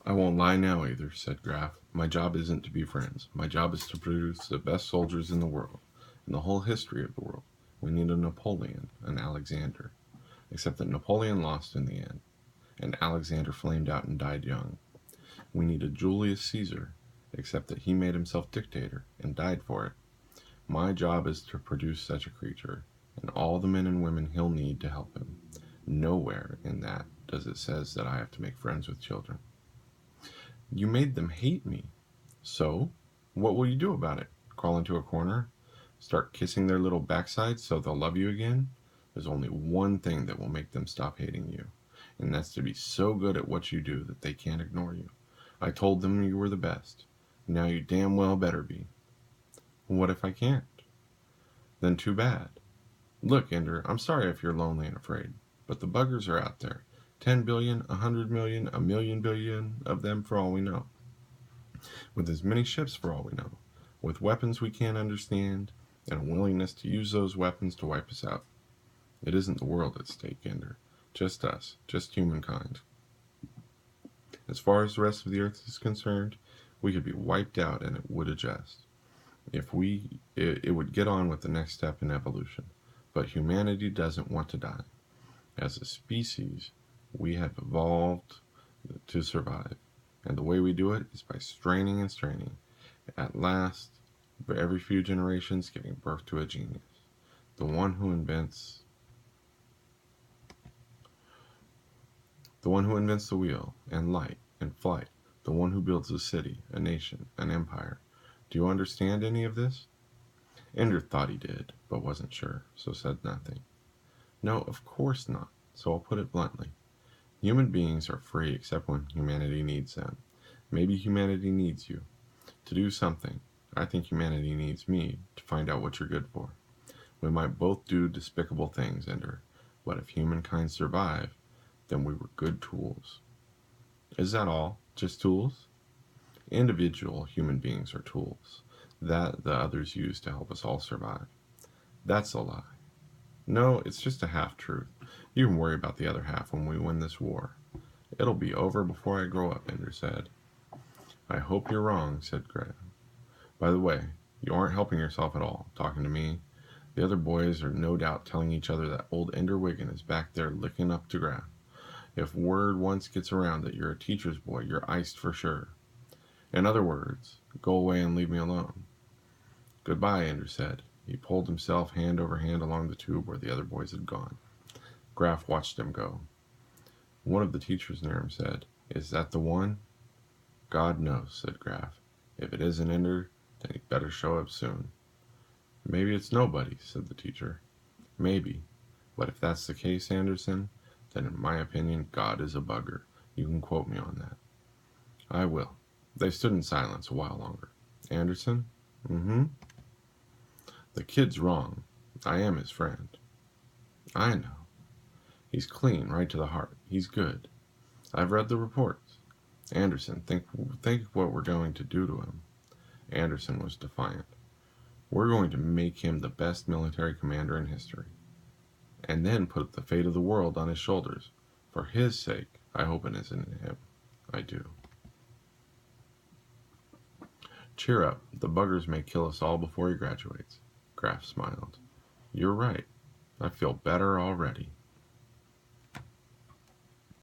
I won't lie now either, said Graf. My job isn't to be friends. My job is to produce the best soldiers in the world, in the whole history of the world. We need a Napoleon, an Alexander. Except that Napoleon lost in the end, and Alexander flamed out and died young. We need a Julius Caesar, except that he made himself dictator and died for it. My job is to produce such a creature, and all the men and women he'll need to help him. Nowhere in that does it says that I have to make friends with children. You made them hate me. So? What will you do about it? Crawl into a corner? Start kissing their little backsides so they'll love you again? There's only one thing that will make them stop hating you, and that's to be so good at what you do that they can't ignore you. I told them you were the best. Now you damn well better be. What if I can't? Then too bad. Look, Ender, I'm sorry if you're lonely and afraid, but the buggers are out there. 10 billion, 100 million, a million billion of them for all we know. With as many ships for all we know. With weapons we can't understand, and a willingness to use those weapons to wipe us out. It isn't the world at stake, Ender. Just us. Just humankind. As far as the rest of the Earth is concerned, we could be wiped out and it would adjust. It would get on with the next step in evolution. But humanity doesn't want to die. As a species, we have evolved to survive. And the way we do it is by straining and straining. At last, for every few generations, giving birth to a genius. The one who invents the wheel, and light, and flight. The one who builds a city, a nation, an empire. Do you understand any of this? Ender thought he did, but wasn't sure, so said nothing. No, of course not, so I'll put it bluntly. Human beings are free except when humanity needs them. Maybe humanity needs you to do something. I think humanity needs me to find out what you're good for. We might both do despicable things, Ender, but if humankind survive, then we were good tools. Is that all? Just tools? Individual human beings are tools that the others use to help us all survive. That's a lie. No, it's just a half-truth. You can worry about the other half when we win this war. It'll be over before I grow up, Ender said. I hope you're wrong, said Graham. By the way, you aren't helping yourself at all, talking to me. The other boys are no doubt telling each other that old Ender Wiggin is back there licking up to Graham. If word once gets around that you're a teacher's boy, you're iced for sure. In other words, go away and leave me alone. Goodbye, Ender said. He pulled himself hand over hand along the tube where the other boys had gone. Graf watched him go. One of the teachers near him said, Is that the one? God knows, said Graf. If it isn't Ender, then he'd better show up soon. Maybe it's nobody, said the teacher. Maybe. But if that's the case, Anderson, then in my opinion, God is a bugger. You can quote me on that. I will. They stood in silence a while longer. Anderson? Mm-hmm. The kid's wrong. I am his friend. I know. He's clean, right to the heart. He's good. I've read the reports. Anderson, think what we're going to do to him. Anderson was defiant. We're going to make him the best military commander in history. And then put the fate of the world on his shoulders. For his sake, I hope it isn't in him. I do. Cheer up. The buggers may kill us all before he graduates. Graf smiled. You're right. I feel better already.